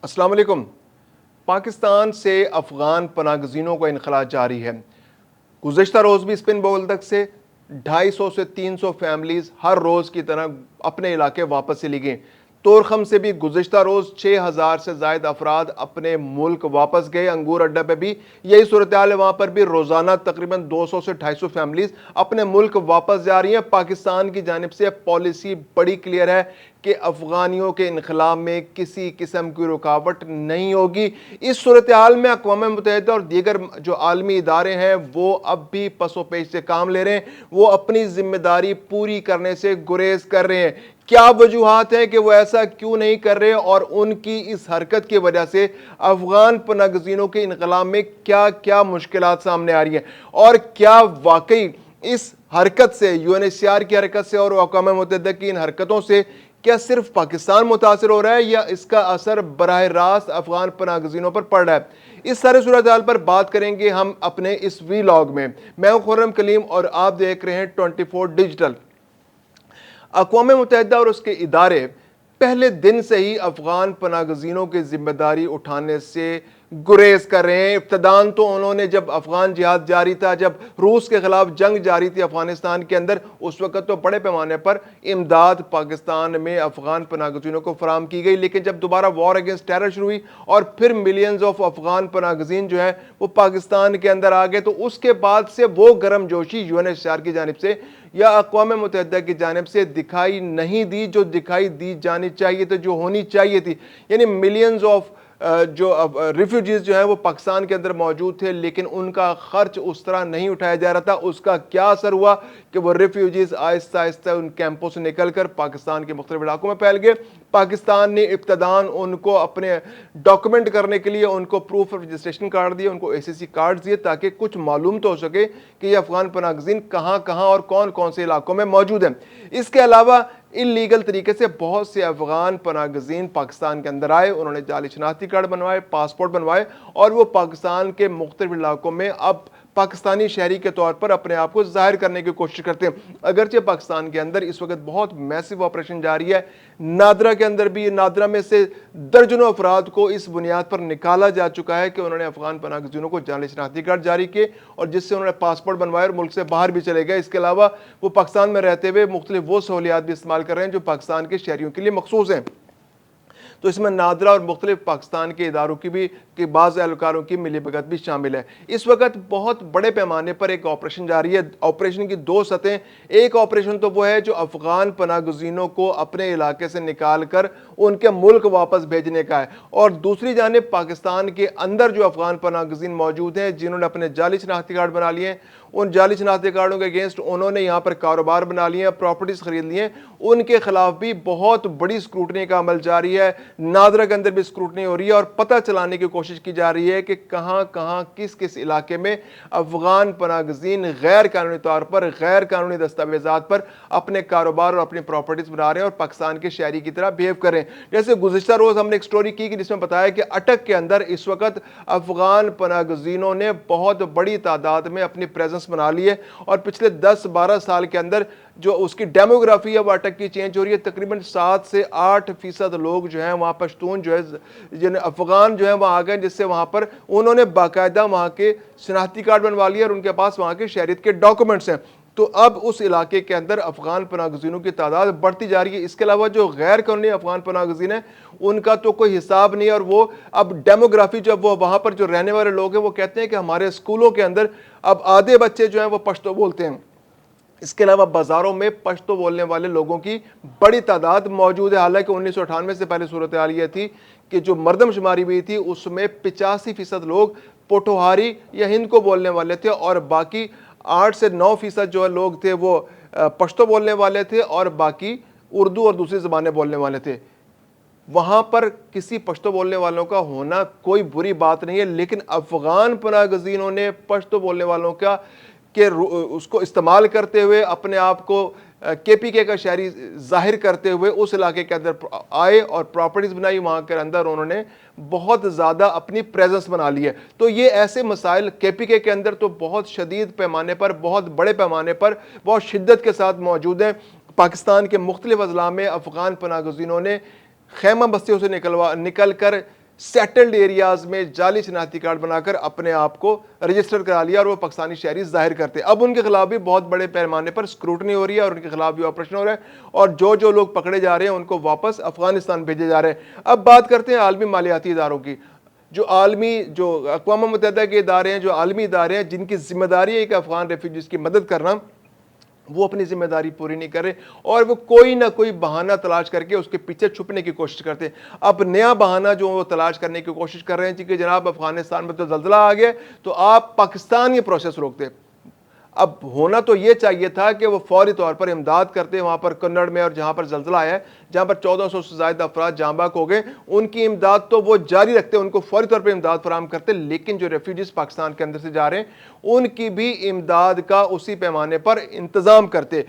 السلام علیکم۔ پاکستان سے افغان پناہ گزینوں کا انخلا جاری ہے۔ گزشتہ روز بھی اسپن بولدک سے 250 سے 300 فیملیز ہر روز کی طرح اپنے علاقے واپس چلی گئیں۔ تورخم سے بھی گزشتہ روز 6000 سے زائد افراد اپنے ملک واپس گئے۔ انگور اڈہ پہ بھی یہی صورتحال ہے، وہاں پر بھی روزانہ تقریباً 200 سے 250 فیملیز اپنے ملک واپس جا رہی ہیں۔ پاکستان کی جانب سے پالیسی بڑی کلیئر ہے کہ افغانیوں کے انخلا میں کسی قسم کی رکاوٹ نہیں ہوگی۔ اس صورتحال میں اقوام متحدہ اور دیگر جو عالمی ادارے ہیں وہ اب بھی پس و پیش سے کام لے رہے ہیں، وہ اپنی ذمہ داری پوری کرنے سے گریز کر رہے ہیں۔ کیا وجوہات ہیں کہ وہ ایسا کیوں نہیں کر رہے، اور ان کی اس حرکت کی وجہ سے افغان پناہ گزینوں کے انخلا میں کیا کیا مشکلات سامنے آ رہی ہیں، اور کیا واقعی اس حرکت سے، U N H C R کی حرکت سے اور اقوام متحدہ کی ان حرکتوں سے کیا صرف پاکستان متاثر ہو رہا ہے، یا اس کا اثر براہ راست افغان پناہ گزینوں پر پڑ رہا ہے؟ اس سارے صورتحال پر بات کریں گے ہم اپنے اس ویلاگ میں۔ میں ہوں خرم کلیم اور آپ دیکھ رہے ہیں 24 ڈیجیٹل۔ اقوام متحدہ اور اس کے ادارے پہلے دن سے ہی افغان پناہ گزینوں کی ذمہ داری اٹھانے سے گریز کر رہے ہیں۔ ابتداً تو انہوں نے جب افغان جہاد جاری تھا، جب روس کے خلاف جنگ جاری تھی افغانستان کے اندر، اس وقت تو بڑے پیمانے پر امداد پاکستان میں افغان پناہ گزینوں کو فراہم کی گئی، لیکن جب دوبارہ وار اگینسٹ ٹیرر شروع ہوئی اور پھر ملینز آف افغان پناہ گزین جو ہے وہ پاکستان کے اندر آ گئے، تو اس کے بعد سے وہ گرم جوشی U N H C R کی جانب سے یا اقوام متحدہ کی جانب سے دکھائی نہیں دی، جو دکھائی دی جانی چاہیے تھی، جو ہونی چاہیے تھی۔ یعنی ملینز آف جو ریفیوجیز جو ہیں وہ پاکستان کے اندر موجود تھے، لیکن ان کا خرچ اس طرح نہیں اٹھایا جا رہا تھا۔ اس کا کیا اثر ہوا کہ وہ ریفیوجیز آہستہ آہستہ ان کیمپوں سے نکل کر پاکستان کے مختلف علاقوں میں پھیل گئے۔ پاکستان نے ابتداً ان کو اپنے ڈاکومنٹ کرنے کے لیے ان کو پروف آف رجسٹریشن کارڈ دیے، ان کو اے سی سی کارڈ دیے، تاکہ کچھ معلوم تو ہو سکے کہ یہ افغان پناہ گزین کہاں کہاں اور کون کون سے علاقوں میں موجود ہیں۔ اس کے علاوہ انلیگل طریقے سے بہت سے افغان پناہ گزین پاکستان کے اندر آئے، انہوں نے جعلی شناختی کارڈ بنوائے، پاسپورٹ بنوائے، اور وہ پاکستان کے مختلف علاقوں میں اب پاکستانی شہری کے طور پر اپنے آپ کو ظاہر کرنے کی کوشش کرتے ہیں۔ اگرچہ پاکستان کے اندر اس وقت بہت میسو آپریشن جاری ہے، نادرا کے اندر بھی، نادرا میں سے درجنوں افراد کو اس بنیاد پر نکالا جا چکا ہے کہ انہوں نے افغان پناہ گزینوں کو جعلی شناختی کارڈ جاری کیے، اور جس سے انہوں نے پاسپورٹ بنوائے اور ملک سے باہر بھی چلے گئے۔ اس کے علاوہ وہ پاکستان میں رہتے ہوئے مختلف وہ سہولیات بھی استعمال کر رہے ہیں جو پاکستان کے شہریوں کے لیے مخصوص ہیں۔ تو اس میں نادرا اور مختلف پاکستان کے اداروں کی بھی کہ بعض اہلکاروں کی ملی بھگت بھی شامل ہے۔ اس وقت بہت بڑے پیمانے پر ایک آپریشن جاری ہے۔ آپریشن کی دو سطحیں، ایک آپریشن تو وہ ہے جو افغان پناہ گزینوں کو اپنے علاقے سے نکال کر ان کے ملک واپس بھیجنے کا ہے، اور دوسری جانب پاکستان کے اندر جو افغان پناہ گزین موجود ہیں جنہوں نے اپنے جعلی شناختی کارڈ بنا لیے ہیں، ان جعلی شناختی کارڈوں کے اگینسٹ انہوں نے یہاں پر کاروبار بنا لیے ہیں، پراپرٹیز خرید لی ہیں، ان کے خلاف بھی بہت بڑی اسکروٹنی کا عمل جاری ہے۔ نادرا کے اندر بھی اسکروٹنی ہو رہی ہے، اور پتہ چلانے کی کوشش کی جا رہی ہے کہ کہاں کہاں کس کس علاقے میں افغان پناہ گزین غیر قانونی طور پر، غیر قانونی دستاویزات پر اپنے کاروبار اور اپنی پراپرٹیز بنا رہے ہیں اور پاکستان کے شہری کی طرح بہیو کر رہے ہیں۔ جیسے گزشتہ روز ہم نے ایک سٹوری کی کہ جس میں بتایا کہ اٹک کے اندر اس وقت افغان پناہ گزینوں نے بہت بڑی تعداد میں اپنی پریزنس بنا لی ہے، اور پچھلے 10-12 سال کے اندر جو اس کی ڈیموگرافی ہے وہ اٹک کی چینج ہو رہی ہے۔ تقریباً 7 سے 8% لوگ جو ہیں وہاں پشتون جو ہے افغان جو ہیں وہاں آ گئے، جس سے وہاں پر انہوں نے باقاعدہ وہاں کے شناختی کارڈ بنوا لیے اور ان کے پاس وہاں کے شہریت کے ڈاکومنٹس ہیں۔ تو اب اس علاقے کے اندر افغان پناہ گزینوں کی تعداد بڑھتی جا رہی ہے۔ اس کے علاوہ جو غیر قانونی افغان پناہ گزین ہیں ان کا تو کوئی حساب نہیں ہے، اور وہ اب ڈیموگرافی جب وہ وہاں پر جو رہنے والے لوگ ہیں وہ کہتے ہیں کہ ہمارے اسکولوں کے اندر اب آدھے بچے جو ہیں وہ پشتو بولتے ہیں۔ اس کے علاوہ بازاروں میں پشتو بولنے والے لوگوں کی بڑی تعداد موجود ہے، حالانکہ 1998 سے پہلے صورتحال یہ تھی کہ جو مردم شماری ہوئی تھی اس میں 85% لوگ پوٹوہاری یا ہند کو بولنے والے تھے، اور باقی 8 سے 9% جو لوگ تھے وہ پشتو بولنے والے تھے، اور باقی اردو اور دوسری زبانیں بولنے والے تھے۔ وہاں پر کسی پشتو بولنے والوں کا ہونا کوئی بری بات نہیں ہے، لیکن افغان پناہ گزینوں نے پشتو بولنے والوں کا کہ اس کو استعمال کرتے ہوئے اپنے آپ کو کے پی کے کا شہری ظاہر کرتے ہوئے اس علاقے کے اندر آئے اور پراپرٹیز بنائی، وہاں کے اندر انہوں نے بہت زیادہ اپنی پریزنس بنا لی ہے۔ تو یہ ایسے مسائل کے پی کے اندر تو بہت شدید پیمانے پر، بہت بڑے پیمانے پر، بہت شدت کے ساتھ موجود ہیں۔ پاکستان کے مختلف اضلاع میں افغان پناہ گزینوں نے خیمہ بستیوں سے نکل کر سیٹلڈ ایریاز میں جعلی شناختی کارڈ بنا کر اپنے آپ کو رجسٹر کرا لیا اور وہ پاکستانی شہری ظاہر کرتے. اب ان کے خلاف بھی بہت بڑے پیمانے پر اسکروٹنی ہو رہی ہے اور ان کے خلاف بھی آپریشن ہو رہا ہے, اور جو لوگ پکڑے جا رہے ہیں ان کو واپس افغانستان بھیجے جا رہے ہیں. اب بات کرتے ہیں عالمی مالیاتی اداروں کی. جو اقوام متحدہ کے ادارے ہیں, جو عالمی ادارے ہیں جن کی ذمہ داری ہے کہ افغان ریفیوجیز کی مدد کرنا, وہ اپنی ذمہ داری پوری نہیں کر رہے اور وہ کوئی نہ کوئی بہانہ تلاش کر کے اس کے پیچھے چھپنے کی کوشش کرتے ہیں. اب نیا بہانہ جو وہ تلاش کرنے کی کوشش کر رہے ہیں کہ جناب افغانستان میں تو زلزلہ آ گیا تو آپ پاکستان یہ پروسیس روکتے. اب ہونا تو یہ چاہیے تھا کہ وہ فوری طور پر امداد کرتے وہاں پر کنڑ میں, اور جہاں پر زلزلہ آیا ہے جہاں پر 1400 سے زائد افراد جاں بحق ہو گئے, ان کی امداد تو وہ جاری رکھتے, ان کو فوری طور پر امداد فراہم کرتے. لیکن جو ریفیوجیز پاکستان کے اندر سے جا رہے ہیں ان کی بھی امداد کا اسی پیمانے پر انتظام کرتے.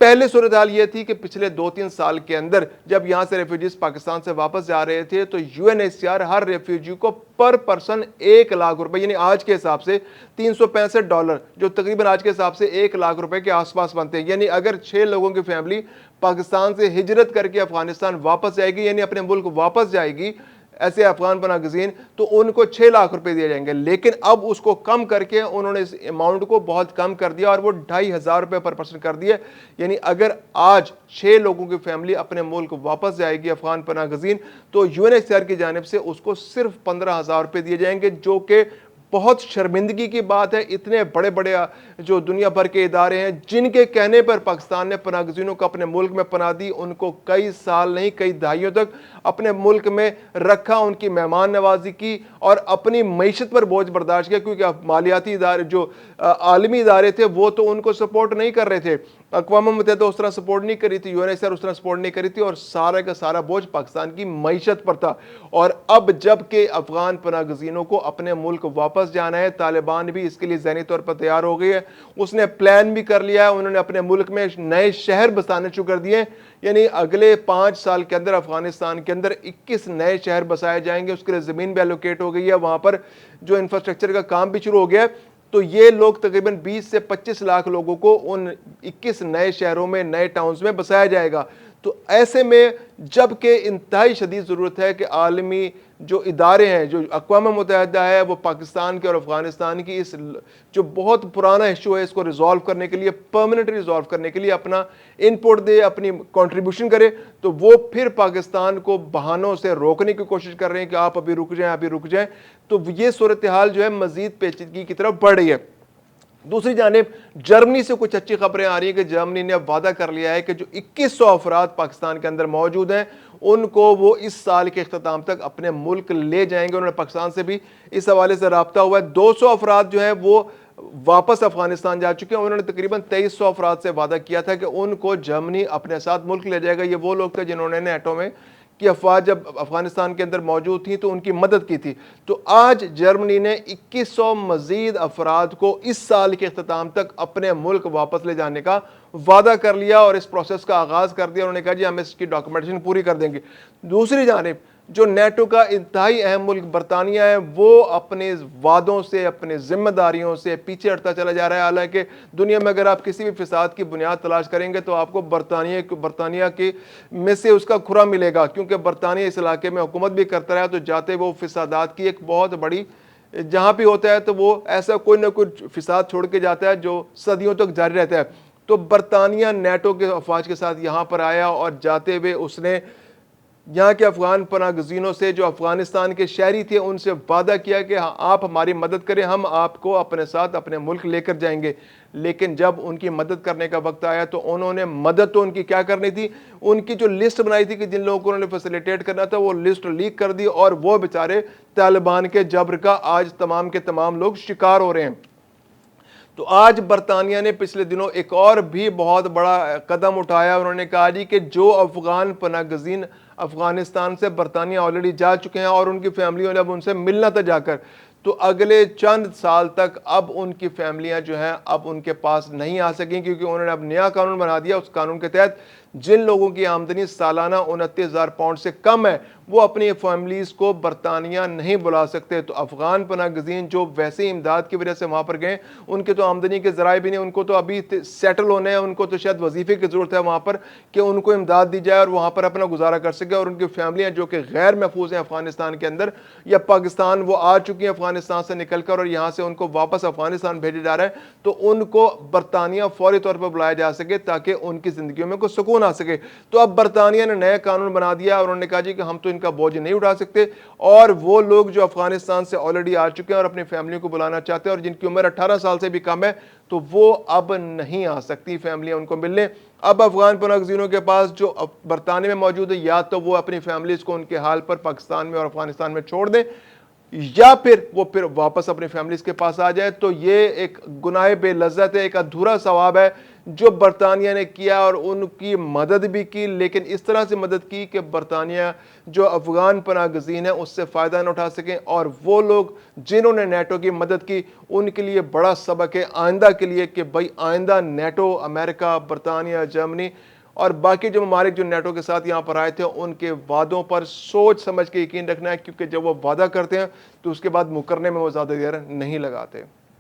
پہلے صورتحال یہ تھی کہ پچھلے 2-3 سال کے اندر جب یہاں سے ریفیوجیز پاکستان سے واپس جا رہے تھے تو UNHCR ہر ریفیوجی کو پر پرسن 1 لاکھ روپے, یعنی آج کے حساب سے $365, جو تقریباً آج کے حساب سے 1 لاکھ روپے کے آس پاس بنتے ہیں. یعنی اگر 6 لوگوں کی فیملی پاکستان سے ہجرت کر کے افغانستان واپس جائے گی, یعنی اپنے ملک واپس جائے گی, ایسے افغان پناہ گزین, تو ان کو 6 لاکھ روپے دیے جائیں گے. لیکن اب اس کو کم کر کے انہوں نے اس اماؤنٹ کو بہت کم کر دیا اور وہ 2500 روپے پر پرسن کر دیا. یعنی اگر آج 6 لوگوں کی فیملی اپنے ملک واپس جائے گی افغان پناہ گزین, تو UNHCR کی جانب سے اس کو صرف 15,000 روپے دیے جائیں گے, جو کہ بہت شرمندگی کی بات ہے. اتنے بڑے بڑے جو دنیا بھر کے ادارے ہیں جن کے کہنے پر پاکستان نے پناہ گزینوں کو اپنے ملک میں پناہ دی, ان کو کئی سال نہیں کئی دہائیوں تک اپنے ملک میں رکھا, ان کی مہمان نوازی کی اور اپنی معیشت پر بوجھ برداشت کیا, کیونکہ مالیاتی ادارے جو عالمی ادارے تھے وہ تو ان کو سپورٹ نہیں کر رہے تھے. اقوام متحدہ اس طرح سپورٹ نہیں کری تھی, UNHCR اس طرح سپورٹ نہیں کری تھی, اور سارا کا سارا بوجھ پاکستان کی معیشت پر تھا. اور اب جب کہ افغان پناہ گزینوں کو اپنے ملک واپس جانا ہے, طالبان بھی اس کے لیے ذہنی طور پر تیار ہو گئی ہے, اس نے پلان بھی کر لیا ہے, انہوں نے اپنے ملک میں نئے شہر بسانے شروع کر دیے. یعنی اگلے 5 سال کے اندر افغانستان کے اندر 21 نئے شہر بسائے جائیں گے. اس کے لیے زمین بھی الوکیٹ ہو گئی ہے, وہاں پر جو انفراسٹرکچر کا کام بھی شروع ہو گیا ہے. تو یہ لوگ تقریباً 20 سے 25 لاکھ لوگوں کو ان 21 نئے شہروں میں, نئے ٹاؤنز میں بسایا جائے گا. تو ایسے میں جب کہ انتہائی شدید ضرورت ہے کہ عالمی جو ادارے ہیں, جو اقوام متحدہ ہے, وہ پاکستان کے اور افغانستان کی اس جو بہت پرانا ایشو ہے اس کو ریزالو کرنے کے لیے, پرماننٹلی ریزالو کرنے کے لیے اپنا ان پٹ دے, اپنی کنٹریبیوشن کرے. تو وہ پھر پاکستان کو بہانوں سے روکنے کی کوشش کر رہے ہیں کہ آپ ابھی رک جائیں, ابھی رک جائیں. تو یہ صورتحال جو ہے مزید پیچیدگی کی طرف بڑھ رہی ہے. دوسری جانب جرمنی سے کچھ اچھی خبریں آ رہی ہیں کہ جرمنی نے اب وعدہ کر لیا ہے کہ جو 2100 افراد پاکستان کے اندر موجود ہیں ان کو وہ اس سال کے اختتام تک اپنے ملک لے جائیں گے. انہوں نے پاکستان سے بھی اس حوالے سے رابطہ ہوا ہے. 200 افراد جو ہیں وہ واپس افغانستان جا چکے ہیں. انہوں نے تقریباً 2300 افراد سے وعدہ کیا تھا کہ ان کو جرمنی اپنے ساتھ ملک لے جائے گا. یہ وہ لوگ تھے جنہوں نے نیٹو میں کی افواج جب افغانستان کے اندر موجود تھیں تو ان کی مدد کی تھی. تو آج جرمنی نے 2100 مزید افراد کو اس سال کے اختتام تک اپنے ملک واپس لے جانے کا وعدہ کر لیا اور اس پروسیس کا آغاز کر دیا. انہوں نے کہا جی ہم اس کی ڈاکومنٹیشن پوری کر دیں گے. دوسری جانب جو نیٹو کا انتہائی اہم ملک برطانیہ ہے وہ اپنے وعدوں سے, اپنے ذمہ داریوں سے پیچھے ہٹتا چلا جا رہا ہے. حالانکہ دنیا میں اگر آپ کسی بھی فساد کی بنیاد تلاش کریں گے تو آپ کو برطانیہ کے میں سے اس کا کھرا ملے گا, کیونکہ برطانیہ اس علاقے میں حکومت بھی کرتا رہا. تو جاتے وہ فسادات کی ایک بہت بڑی جہاں بھی ہوتا ہے تو وہ ایسا کوئی نہ کوئی فساد چھوڑ کے جاتا ہے جو صدیوں تک جاری رہتا ہے. تو برطانیہ نیٹو کے افواج کے ساتھ یہاں پر آیا اور جاتے ہوئے اس نے یہاں کے افغان پناہ گزینوں سے جو افغانستان کے شہری تھے ان سے وعدہ کیا کہ آپ ہماری مدد کریں, ہم آپ کو اپنے ساتھ اپنے ملک لے کر جائیں گے. لیکن جب ان کی مدد کرنے کا وقت آیا تو انہوں نے مدد تو ان کی کیا کرنی تھی, ان کی جو لسٹ بنائی تھی کہ جن لوگوں کو انہوں نے فیسیلیٹیٹ کرنا تھا وہ لسٹ لیک کر دی, اور وہ بیچارے طالبان کے جبر کا آج تمام کے تمام لوگ شکار ہو رہے ہیں. تو آج برطانیہ نے پچھلے دنوں ایک اور بھی بہت بڑا قدم اٹھایا. انہوں نے کہا جی کہ جو افغان پناہ گزین افغانستان سے برطانیہ آلریڈی جا چکے ہیں اور ان کی فیملیوں نے اب ان سے ملنا تھا جا کر, تو اگلے چند سال تک اب ان کی فیملیاں جو ہیں اب ان کے پاس نہیں آ سکیں, کیونکہ انہوں نے اب نیا قانون بنا دیا. اس قانون کے تحت جن لوگوں کی آمدنی سالانہ 29,000 پاؤنڈ سے کم ہے وہ اپنی فیملیز کو برطانیہ نہیں بلا سکتے۔ تو افغان پناہ گزین جو ویسے امداد کی وجہ سے وہاں پر گئے، ان کے تو آمدنی کے ذرائع بھی نہیں، ان کو تو ابھی سیٹل ہونے ہیں، ان کو تو شاید وظیفے کی ضرورت ہے وہاں پر کہ ان کو امداد دی جائے اور وہاں پر اپنا گزارا کر سکے، اور ان کی فیملیاں جو کہ غیر محفوظ ہیں افغانستان کے اندر یا پاکستان وہ آ چکی ہیں افغانستان سے نکل کر اور یہاں سے ان کو واپس افغانستان بھیجا جا رہا ہے، تو ان کو برطانیہ فوری طور پر بلایا جا سکے تاکہ ان کی زندگیوں میں کوئی سکون آ سکے۔ تو اب برطانیہ نے نیا قانون بنا دیا اور انہوں نے کہا جی کہ ہم تو ان کا بوجھ نہیں اٹھا سکتے، اور وہ لوگ جو افغانستان سے آلریڈی آ چکے ہیں اور اپنی فیملیوں کو بلانا چاہتے ہیں اور جن کی عمر 18 سال سے بھی کم ہے، تو وہ اب نہیں آ سکتی فیملیاں ان کو ملنے۔ اب افغان پناہ گزینوں کے پاس جو برطانیہ میں موجود ہے، یا تو وہ اپنی فیملیز کو ان کے حال پر پاکستان میں اور افغانستان میں چھوڑ دیں، یا پھر وہ واپس اپنی فیملیز کے پاس آ جائے۔ تو یہ ایک گناہ بے لذت ہے، ایک ادھورا ثواب ہے جو برطانیہ نے کیا، اور ان کی مدد بھی کی، لیکن اس طرح سے مدد کی کہ برطانیہ جو افغان پناہ گزین ہیں اس سے فائدہ نہ اٹھا سکیں، اور وہ لوگ جنہوں نے نیٹو کی مدد کی ان کے لیے بڑا سبق ہے آئندہ کے لیے کہ بھائی آئندہ نیٹو، امریکہ، برطانیہ، جرمنی اور باقی جو ممالک جو نیٹو کے ساتھ یہاں پر آئے تھے ان کے وعدوں پر سوچ سمجھ کے یقین رکھنا ہے، کیونکہ جب وہ وعدہ کرتے ہیں تو اس کے بعد مکرنے میں وہ زیادہ دیر نہیں لگاتے۔